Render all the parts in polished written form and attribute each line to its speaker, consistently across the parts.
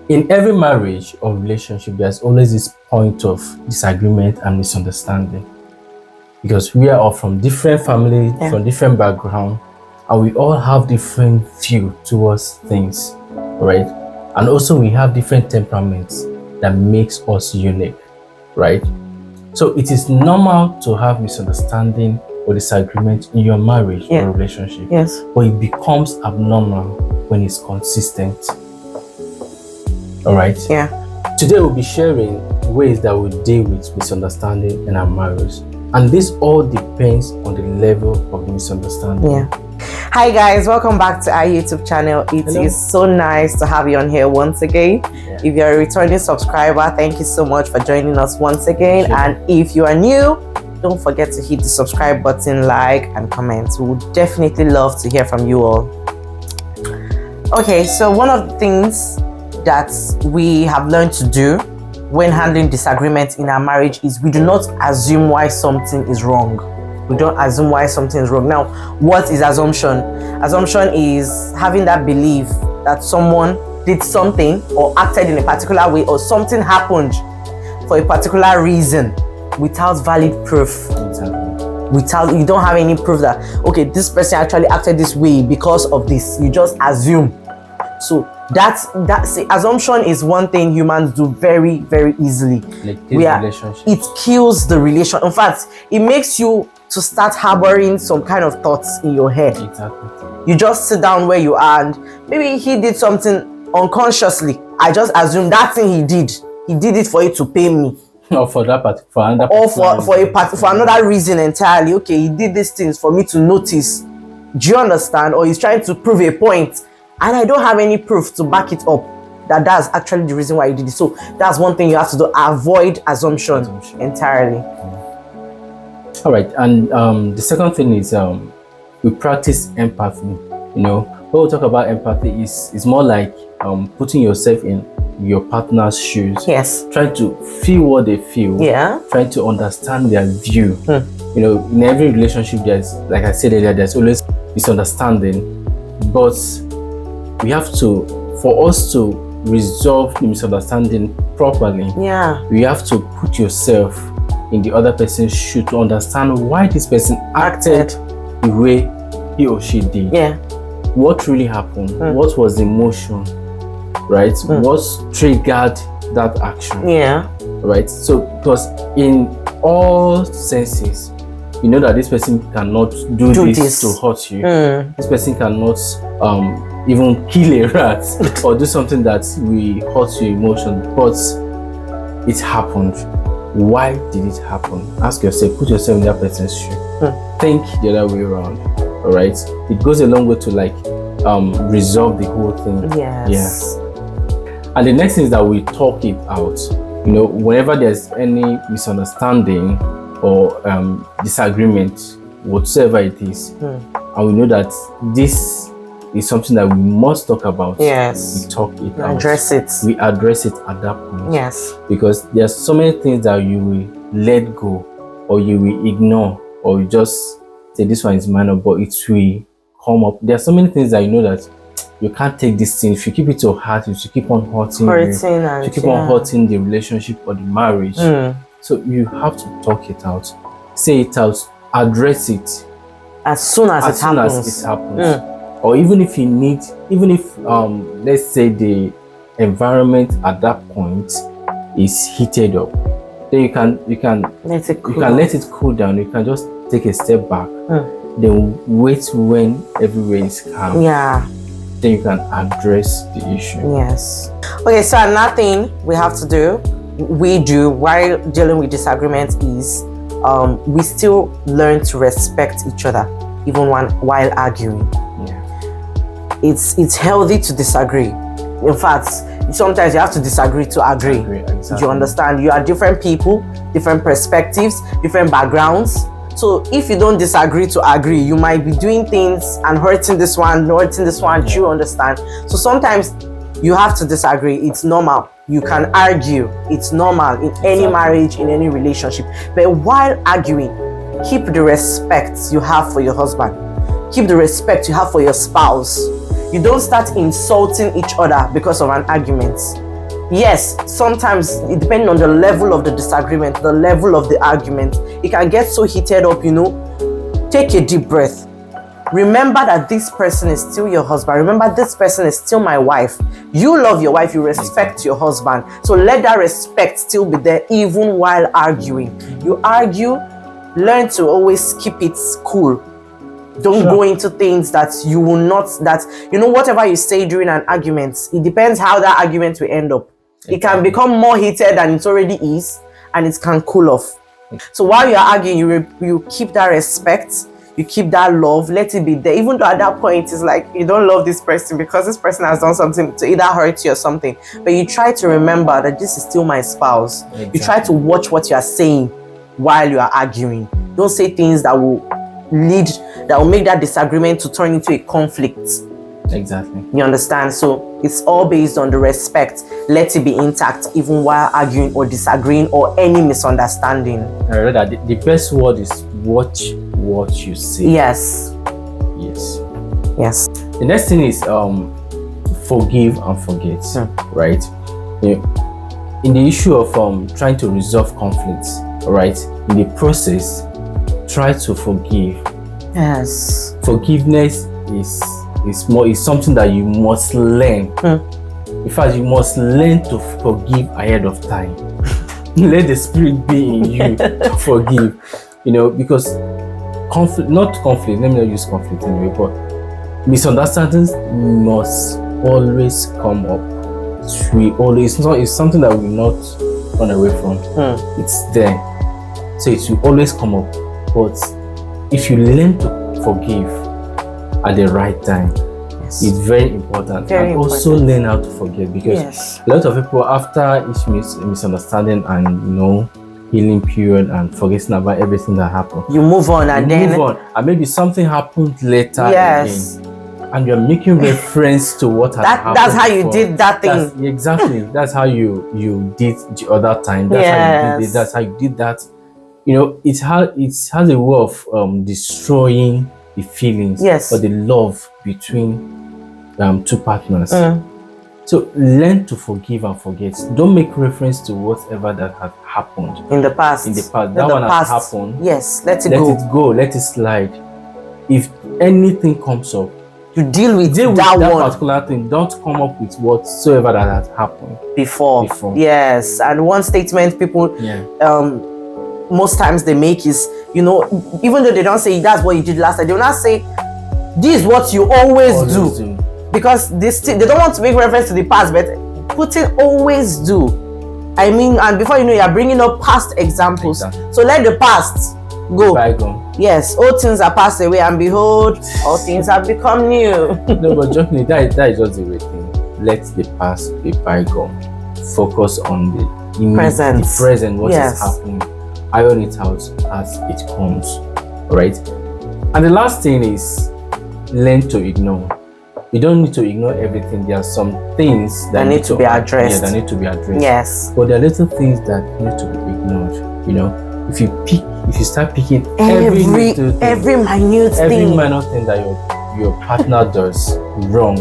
Speaker 1: In every marriage or relationship, there's always this point of disagreement and misunderstanding, because we are all from different families, from different background, and we all have different view towards things, right? And also we have different temperaments that makes us unique, right? So it is normal to have misunderstanding or disagreement in your marriage or relationship.
Speaker 2: Yes.
Speaker 1: But it becomes abnormal when it's consistent. All right?
Speaker 2: Yeah.
Speaker 1: Today we'll be sharing ways that we deal with misunderstanding in our marriage. And this all depends on the level of misunderstanding.
Speaker 2: Yeah. Hi guys, welcome back to our YouTube channel. It is so nice to have you on here once again. Yeah. If you're a returning subscriber, thank you so much for joining us once again. Sure. And if you are new, don't forget to hit the subscribe button, like and comment. We would definitely love to hear from you all. Okay, so one of the things that we have learned to do when handling disagreements in our marriage is we do not assume why something is wrong. We don't assume why something is wrong. Now, what is assumption? Assumption is having that belief that someone did something or acted in a particular way, or something happened for a particular reason without valid proof. Exactly. You don't have any proof that, okay, this person actually acted this way because of this. You just assume. So that's assumption is one thing humans do very, very easily. It kills the relation. In fact, it makes you to start harboring some kind of thoughts in your head.
Speaker 1: Exactly.
Speaker 2: You just sit down where you are, and maybe he did something unconsciously. I just assume that thing he did it for it to pay me.
Speaker 1: Or for another,
Speaker 2: or for another reason entirely. Okay, he did these things for me to notice. Do you understand? Or he's trying to prove a point, and I don't have any proof to back it up that that's actually the reason why he did it. So that's one thing you have to do: avoid assumption. Entirely.
Speaker 1: All right, and the second thing is we practice empathy. You know, when we talk about empathy, is more like putting yourself in your partner's shoes.
Speaker 2: Yes.
Speaker 1: Trying to feel what they feel.
Speaker 2: Yeah.
Speaker 1: Trying to understand their view. You know, in every relationship, there's, like I said earlier, there's always misunderstanding, but we have to, for us to resolve the misunderstanding properly.
Speaker 2: Yeah.
Speaker 1: We have to put yourself in the other person's shoe to understand why this person acted the way he or she did.
Speaker 2: Yeah.
Speaker 1: What really happened? What was the emotion? Right? What triggered that action?
Speaker 2: Yeah.
Speaker 1: Right? So, because in all senses, you know that this person cannot do this to hurt you. This person cannot even kill a rat or do something that will hurt your emotion. But it happened. Why did it happen? Ask yourself, put yourself in that person's shoe. Think the other way around. All right? It goes a long way to resolve the whole thing.
Speaker 2: Yes.
Speaker 1: Yeah. And the next thing is that we talk it out. You know, whenever there's any misunderstanding or disagreement, whatsoever it is, and we know that this is something that we must talk about.
Speaker 2: Yes.
Speaker 1: We talk it out.
Speaker 2: Address it.
Speaker 1: We address it at that point.
Speaker 2: Yes.
Speaker 1: Because there's so many things that you will let go, or you will ignore, or you just say this one is minor, but it will come up. There are so many things that you know that you can't take this thing. If you keep it to heart, if you keep on hurting on hurting the relationship or the marriage. So you have to talk it out, say it out, address it
Speaker 2: as soon as it happens.
Speaker 1: Or even if you need, let's say the environment at that point is heated up, then you can let it cool down. You can just take a step back, then wait when everywhere is calm.
Speaker 2: Yeah.
Speaker 1: Then you can address the issue.
Speaker 2: Yes. Okay, so another thing we have to do, while dealing with disagreements is we still learn to respect each other even while arguing. It's healthy to disagree. In fact, sometimes you have to disagree to agree. Exactly. You understand? You are different people, different perspectives, different backgrounds. So if you don't disagree to agree, you might be doing things and hurting this one. Do you understand? So sometimes you have to disagree. It's normal. You can argue. It's normal in any marriage, in any relationship. But while arguing, keep the respect you have for your husband. Keep the respect you have for your spouse. You don't start insulting each other because of an argument. Yes, sometimes it depends on the level of the disagreement, the level of the argument. It can get so heated up, take a deep breath. Remember that this person is still your husband. Remember, this person is still my wife. You love your wife, you respect your husband. So let that respect still be there even while arguing. You argue, learn to always keep it cool. Don't go into things that you will not, whatever you say during an argument, it depends how that argument will end up. It can become more heated than it already is, and it can cool off. So while you're arguing, you keep that respect, you keep that love, let it be there. Even though at that point it's like you don't love this person because this person has done something to either hurt you or something. But you try to remember that this is still my spouse. Exactly. You try to watch what you are saying while you are arguing. Don't say things that will make that disagreement to turn into a conflict.
Speaker 1: Exactly.
Speaker 2: You understand? So it's all based on the respect. Let it be intact even while arguing or disagreeing or any misunderstanding.
Speaker 1: I read that the best word is watch what you say.
Speaker 2: Yes.
Speaker 1: The next thing is forgive and forget. Right? In the issue of trying to resolve conflicts, right? In the process, try to forgive.
Speaker 2: Yes.
Speaker 1: Forgiveness is something that you must learn. In fact, you must learn to forgive ahead of time. Let the spirit be in you to forgive. Because let me not use conflict anyway, but misunderstandings must always come up. It's something that we will not run away from. It's there. So it will always come up. But if you learn to forgive at the right time, it's very important. Also learn how to forget, because a lot of people, after each misunderstanding and healing period and forgetting about everything that happened,
Speaker 2: you move on and
Speaker 1: maybe something happened later again, and you're making reference to what has happened.
Speaker 2: That's how you did that thing.
Speaker 1: Exactly. That's how you did the other time. That's how you did it. That's how you did that. It has a way of destroying the feelings or the love between two partners. So learn to forgive and forget. Don't make reference to whatever that had happened
Speaker 2: in the past.
Speaker 1: That one has happened.
Speaker 2: Yes, let it go.
Speaker 1: Let it slide. If anything comes up,
Speaker 2: you deal with that
Speaker 1: particular thing. Don't come up with whatsoever that has happened
Speaker 2: before. Yes, and one statement people most times they make is, even though they don't say that's what you did last time, they will not say this is what you always do. Because they don't want to make reference to the past, but putting always do. I mean, and before you know, you're bringing up past examples. So let the past go.
Speaker 1: Bygone.
Speaker 2: Yes, all things are passed away, and behold, all things have become new.
Speaker 1: No, but jokingly, that is just the right thing. Let the past be bygone. Focus on the present, what is happening. Iron it out as it comes. Right? And the last thing is learn to ignore. You don't need to ignore everything. There are some things that need to be addressed. That need to be addressed.
Speaker 2: Yes.
Speaker 1: But there are little things that need to be ignored. If you start picking every minor thing that your partner does wrong,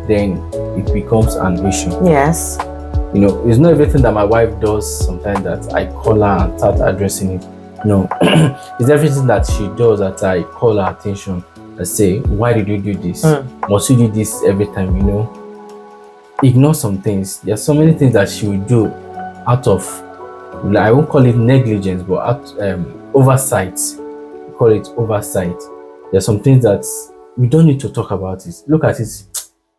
Speaker 1: then it becomes an issue.
Speaker 2: Yes.
Speaker 1: It's not everything that my wife does sometimes that I call her and start addressing it. No. It's everything that she does that I call her attention. I say, why did you do this? Must you do this every time? Ignore some things. There are so many things that she will do out of, I won't call it negligence, but oversight. We call it oversight. There are some things that we don't need to talk about it. Look at it.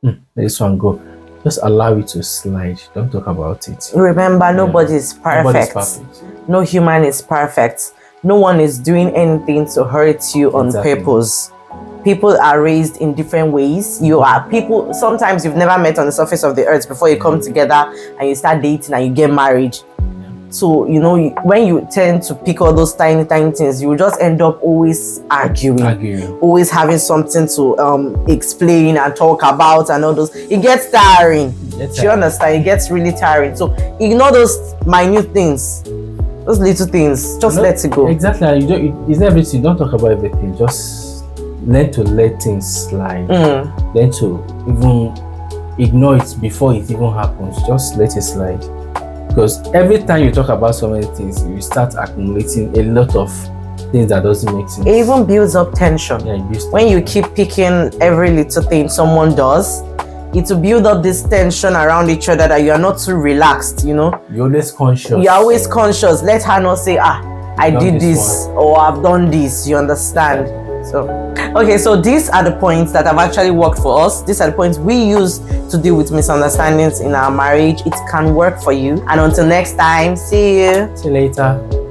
Speaker 1: Let this one go. Just allow it to slide. Don't talk about it.
Speaker 2: Remember, nobody is perfect. No human is perfect. No one is doing anything to hurt you on purpose. People are raised in different ways. Sometimes you've never met on the surface of the earth before you come together and you start dating and you get married. So, when you tend to pick all those tiny things, you will just end up always arguing. Always having something to explain and talk about and all those. It gets tiring. Do you understand? It gets really tiring. So ignore those minute things. Those little things. Just let it go.
Speaker 1: Exactly. It's everything. Don't talk about everything. Just learn to let things slide. Learn to even ignore it before it even happens. Just let it slide. Because every time you talk about so many things, you start accumulating a lot of things that doesn't make sense.
Speaker 2: It even builds up tension.
Speaker 1: Yeah,
Speaker 2: when you keep picking every little thing someone does, it will build up this tension around each other that you are not too relaxed, you know.
Speaker 1: You're always conscious.
Speaker 2: You're always conscious. Let her not say, I did this or I've done this, you understand? So, okay, so these are the points that have actually worked for us. These are the points we use to deal with misunderstandings in our marriage. It can work for you. And until next time, see you.
Speaker 1: See you later.